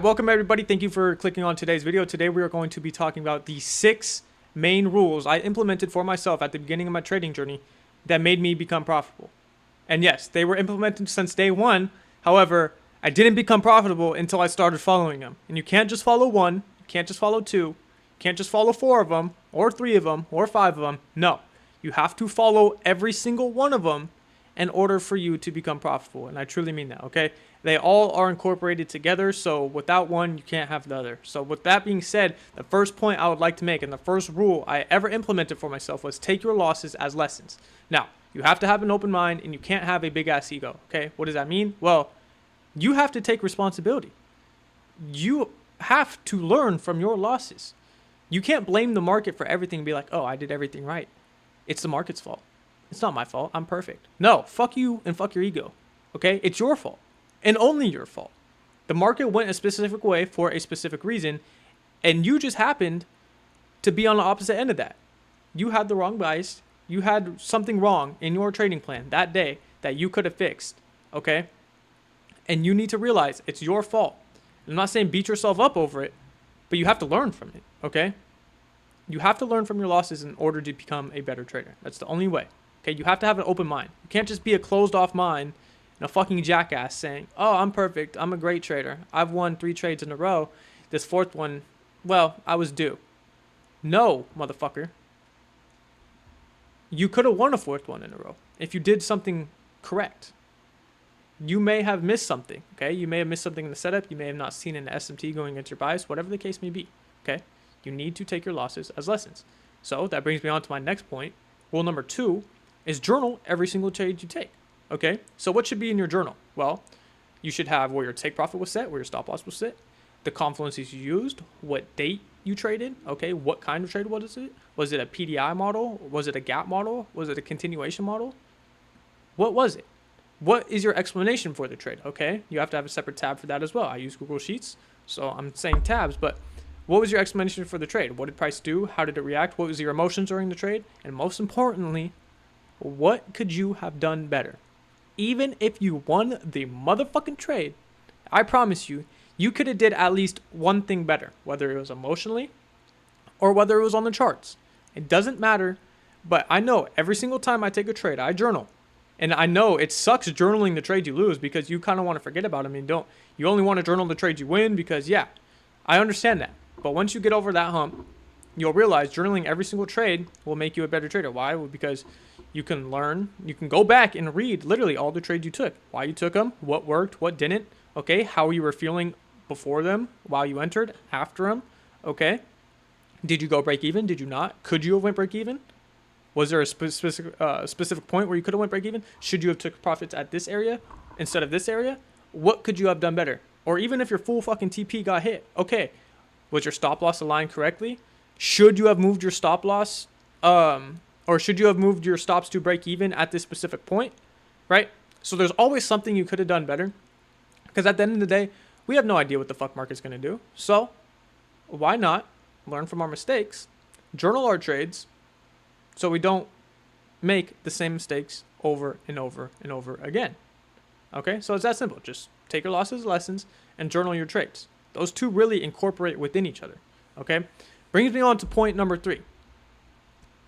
Welcome everybody. Thank you for clicking on today's video. Today we are going to be talking about the 6 main rules I implemented for myself at the beginning of my trading journey that made me become profitable. And yes, they were implemented since day 1. However, I didn't become profitable until I started following them. And you can't just follow one, you can't just follow 2, you can't just follow 4 of them, or 3 of them, or 5 of them. No, you have to follow every single one of them in order for you to become profitable. And I truly mean that, okay? They all are incorporated together, so without one, you can't have the other. So with that being said, the first point I would like to make and the first rule I ever implemented for myself was take your losses as lessons. Now, you have to have an open mind and you can't have a big-ass ego, okay? What does that mean? Well, you have to take responsibility. You have to learn from your losses. You can't blame the market for everything and be like, oh, I did everything right. It's the market's fault. It's not my fault. I'm perfect. No, fuck you and fuck your ego, okay? It's your fault. And only your fault. The market went a specific way for a specific reason, and you just happened to be on the opposite end of that. You had the wrong bias. You had something wrong in your trading plan that day that you could have fixed, okay? And you need to realize it's your fault. I'm not saying beat yourself up over it, but you have to learn from it, okay? You have to learn from your losses in order to become a better trader. That's the only way, okay? You have to have an open mind. You can't just be a closed off mind and a fucking jackass saying, oh, I'm perfect. I'm a great trader. I've won 3 trades in a row. This 4th one, well, I was due. No, motherfucker. You could have won a 4th one in a row if you did something correct. You may have missed something, okay? You may have missed something in the setup. You may have not seen an SMT going into your bias, whatever the case may be, okay? You need to take your losses as lessons. So that brings me on to my next point. Rule number 2 is journal every single trade you take. Okay, so what should be in your journal? Well, you should have where your take profit was set, where your stop loss was set, the confluences you used, what date you traded, okay, what kind of trade was it? Was it a PDI model? Was it a gap model? Was it a continuation model? What was it? What is your explanation for the trade? Okay, you have to have a separate tab for that as well. I use Google Sheets, so I'm saying tabs, but what was your explanation for the trade? What did price do? How did it react? What was your emotions during the trade? And most importantly, what could you have done better? Even if you won the motherfucking trade, I promise you, you could have did at least one thing better, whether it was emotionally or whether it was on the charts. It doesn't matter, but I know every single time I take a trade, I journal. And I know it sucks journaling the trades you lose because you kind of want to forget about them. You only want to journal the trades you win because, yeah, I understand that. But once you get over that hump, you'll realize journaling every single trade will make you a better trader. Why? Well, because you can learn, you can go back and read literally all the trades you took, why you took them, what worked, what didn't, okay, how you were feeling before them, while you entered, after them, okay. Did you go break even? Did you not? Could you have went break even? Was there a specific point where you could have went break even? Should you have took profits at this area instead of this area? What could you have done better? Or even if your full fucking TP got hit, okay, was your stop loss aligned correctly? Should you have moved your stop loss, or should you have moved your stops to break even at this specific point, right? So there's always something you could have done better, because at the end of the day, we have no idea what the fuck market's going to do. So why not learn from our mistakes, journal our trades, so we don't make the same mistakes over and over and over again. Okay, so it's that simple. Just take your losses as lessons and journal your trades. Those two really incorporate within each other. Okay, brings me on to point number 3.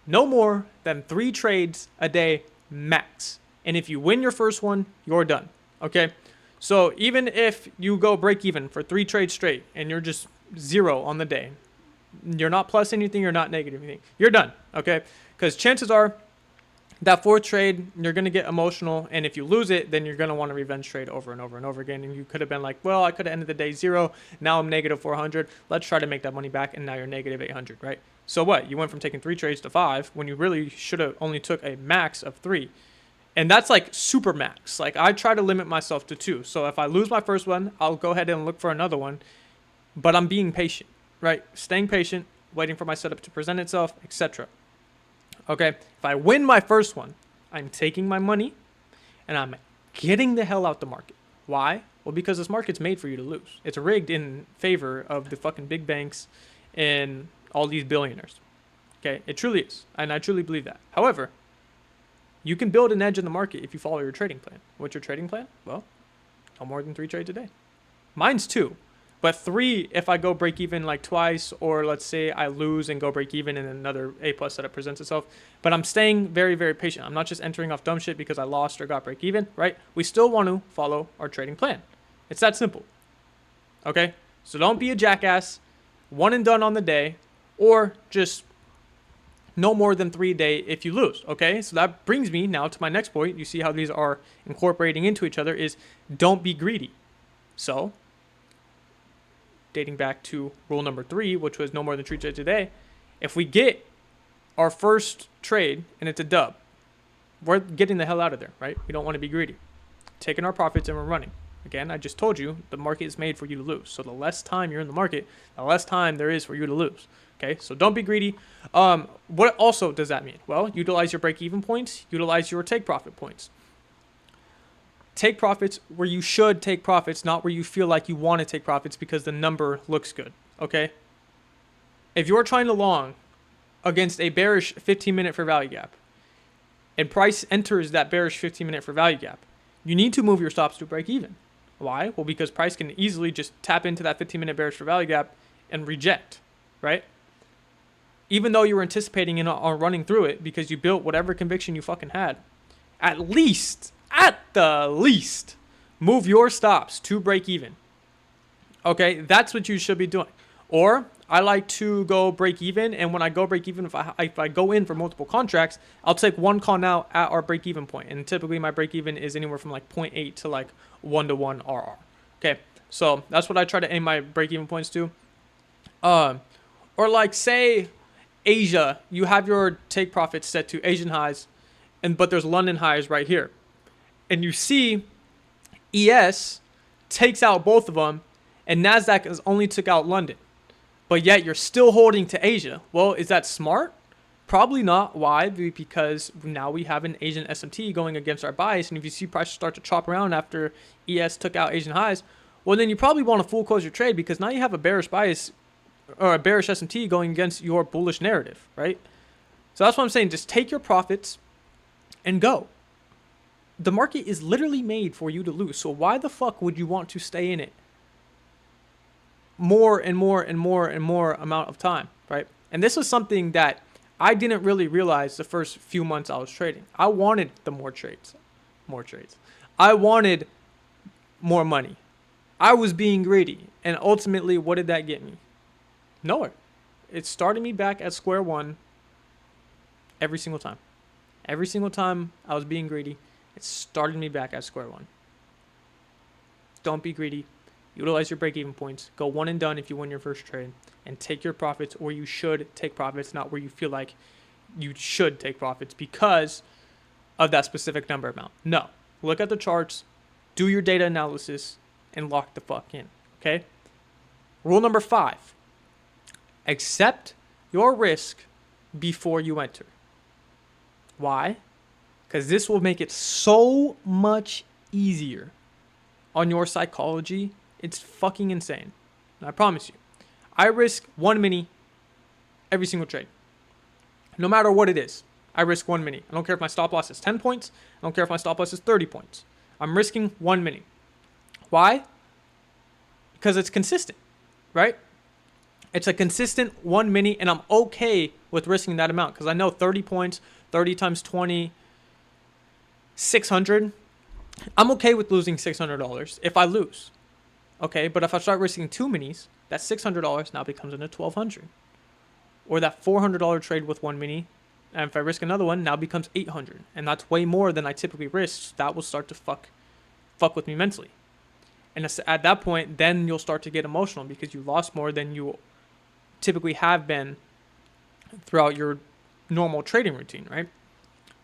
No more than 3 trades a day max. And if you win your first one, you're done. Okay? So even if you go break even for 3 trades straight and you're just 0 on the day, you're not plus anything, you're not negative anything, you're done. Okay? Because chances are that 4th trade, you're going to get emotional. And if you lose it, then you're going to want to revenge trade over and over and over again. And you could have been like, well, I could have ended the day 0. Now I'm negative 400. Let's try to make that money back. And now you're negative 800, right? So what? You went from taking 3 trades to 5 when you really should have only took a max of 3. And that's like super max. Like I try to limit myself to 2. So if I lose my first one, I'll go ahead and look for another one. But I'm being patient, right? Staying patient, waiting for my setup to present itself, etc. Okay? If I win my first one, I'm taking my money and I'm getting the hell out the market. Why? Well, because this market's made for you to lose. It's rigged in favor of the fucking big banks and all these billionaires. Okay, it truly is, and I truly believe that. However, you can build an edge in the market if you follow your trading plan. What's your trading plan? Well, no more than 3 trades a day. Mine's 2, But 3, if I go break even like twice, or let's say I lose and go break even and another A plus setup presents itself. But I'm staying very, very patient. I'm not just entering off dumb shit because I lost or got break even, right? We still want to follow our trading plan. It's that simple. Okay? So don't be a jackass, one and done on the day, or just no more than 3 a day if you lose. Okay? So that brings me now to my next point. You see how these are incorporating into each other is don't be greedy. So dating back to rule number 3, which was no more than 3 trades a day, if we get our first trade and it's a dub, we're getting the hell out of there, right? We don't want to be greedy. Taking our profits and we're running. Again, I just told you the market is made for you to lose. So the less time you're in the market, the less time there is for you to lose. Okay, so don't be greedy. What also does that mean? Well, utilize your break-even points, utilize your take profit points. Take profits where you should take profits, not where you feel like you want to take profits because the number looks good, okay? If you're trying to long against a bearish 15-minute fair value gap and price enters that bearish 15-minute fair value gap, you need to move your stops to break even. Why? Well, because price can easily just tap into that 15-minute bearish fair value gap and reject, right? Even though you were anticipating and are running through it because you built whatever conviction you fucking had, at the least, move your stops to break even. Okay, that's what you should be doing. Or I like to go break even, and when I go break even, if I go in for multiple contracts, I'll take one call now at our break even point, and typically my break even is anywhere from like 0.8 to like 1-to-1 RR. Okay, so that's what I try to aim my break even points to. Or like say Asia, you have your take profits set to Asian highs, but there's London highs right here. And you see ES takes out both of them, and NASDAQ has only took out London. But yet you're still holding to Asia. Well, is that smart? Probably not. Why? Because now we have an Asian SMT going against our bias. And if you see prices start to chop around after ES took out Asian highs, well, then you probably want to full close your trade because now you have a bearish bias or a bearish SMT going against your bullish narrative, right? So that's what I'm saying. Just take your profits and go. The market is literally made for you to lose. So why the fuck would you want to stay in it more and more and more and more amount of time, right? And this is something that I didn't really realize the first few months I was trading. I wanted the more trades. I wanted more money. I was being greedy. And ultimately, what did that get me? Nowhere. It started me back at square one every single time. Every single time I was being greedy, it started me back at square one. Don't be greedy. Utilize your break-even points. Go one and done if you win your first trade. And take your profits where you should take profits, not where you feel like you should take profits because of that specific number amount. No. Look at the charts, do your data analysis, and lock the fuck in. Okay? Rule number 5. Accept your risk before you enter. Why? Because this will make it so much easier on your psychology. It's fucking insane. And I promise you. I risk 1 mini every single trade. No matter what it is. I risk 1 mini. I don't care if my stop loss is 10 points. I don't care if my stop loss is 30 points. I'm risking 1 mini. Why? Because it's consistent. Right? It's a consistent 1 mini, and I'm okay with risking that amount because I know 30 points, 30 times 20, 600. I'm okay with losing $600 if I lose. Okay, but if I start risking 2 minis, that $600 now becomes into $1,200. Or that $400 trade with 1 mini, and if I risk another one, now becomes $800. And that's way more than I typically risk. That will start to fuck with me mentally. And at that point, then you'll start to get emotional because you lost more than you typically have been throughout your normal trading routine, right?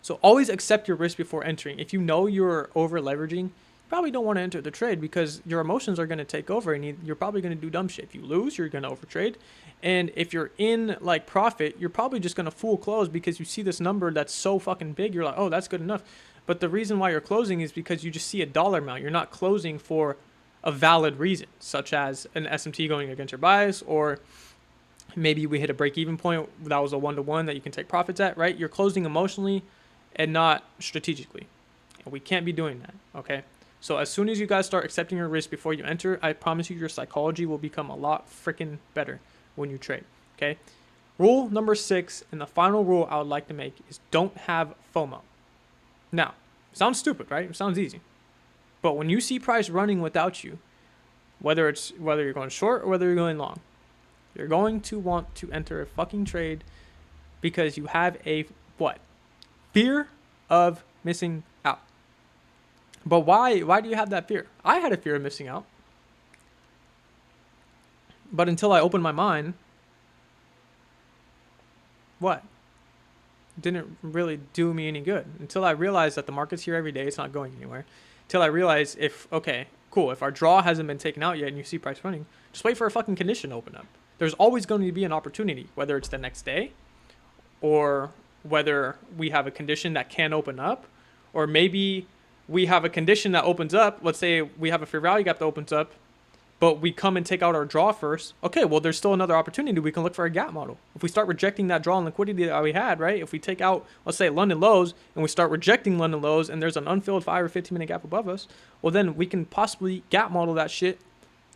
So always accept your risk before entering. If you know you're over leveraging, you probably don't want to enter the trade because your emotions are going to take over and you're probably going to do dumb shit. If you lose, you're going to overtrade. And if you're in like profit, you're probably just going to full close because you see this number that's so fucking big. You're like, oh, that's good enough. But the reason why you're closing is because you just see a dollar amount. You're not closing for a valid reason, such as an SMT going against your bias, or maybe we hit a break-even point that was a 1-to-1 that you can take profits at, right? You're closing emotionally and not strategically. And we can't be doing that, okay? So as soon as you guys start accepting your risk before you enter, I promise you your psychology will become a lot freaking better when you trade. Okay. Rule number 6, and the final rule I would like to make, is don't have FOMO. Now, sounds stupid, right? It sounds easy. But when you see price running without you, whether you're going short or whether you're going long, you're going to want to enter a fucking trade because you have a what? Fear of missing out. But why do you have that fear? I had a fear of missing out. But until I opened my mind, what? Didn't really do me any good. Until I realized that the market's here every day, it's not going anywhere. Until I realized if our draw hasn't been taken out yet and you see price running, just wait for a fucking condition to open up. There's always going to be an opportunity, whether it's the next day or whether we have a condition that can open up, or maybe we have a condition that opens up. Let's say we have a fair value gap that opens up, but we come and take out our draw first. Okay, well, there's still another opportunity. We can look for a gap model. If we start rejecting that draw and liquidity that we had, right? If we take out, let's say, London lows, and we start rejecting London lows, and there's an unfilled 5 or 15 minute gap above us, well, then we can possibly gap model that shit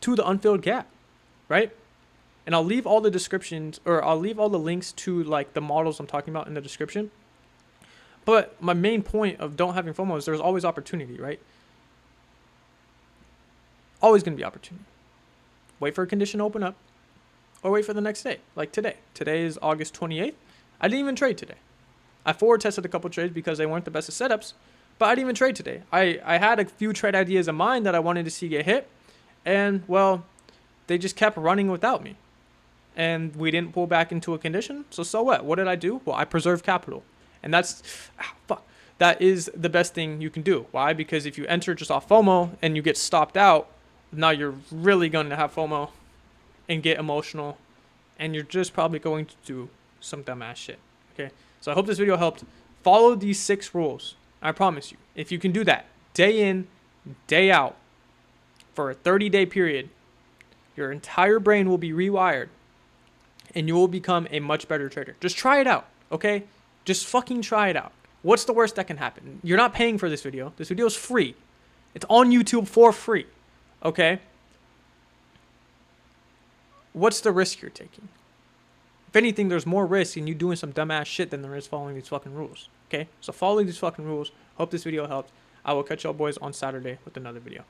to the unfilled gap, right? And I'll leave all the descriptions, or I'll leave all the links to like the models I'm talking about in the description. But my main point of don't having FOMO is there's always opportunity, right? Always going to be opportunity. Wait for a condition to open up, or wait for the next day, like today. Today is August 28th. I didn't even trade today. I forward tested a couple trades because they weren't the best of setups, but I didn't even trade today. I had a few trade ideas in mind that I wanted to see get hit, and well, they just kept running without me. And we didn't pull back into a condition, so what? What did I do? Well, I preserved capital. And that is the best thing you can do. Why? Because if you enter just off FOMO and you get stopped out, now you're really going to have FOMO and get emotional, and you're just probably going to do some dumbass shit. Okay, so I hope this video helped. Follow these 6 rules. I promise you, if you can do that day in, day out for a 30-day period, your entire brain will be rewired and you will become a much better trader. Just try it out, okay? Just fucking try it out. What's the worst that can happen? You're not paying for this video. This video is free. It's on YouTube for free. Okay? What's the risk you're taking? If anything, there's more risk in you doing some dumbass shit than there is following these fucking rules. Okay? So follow these fucking rules. Hope this video helped. I will catch y'all boys on Saturday with another video.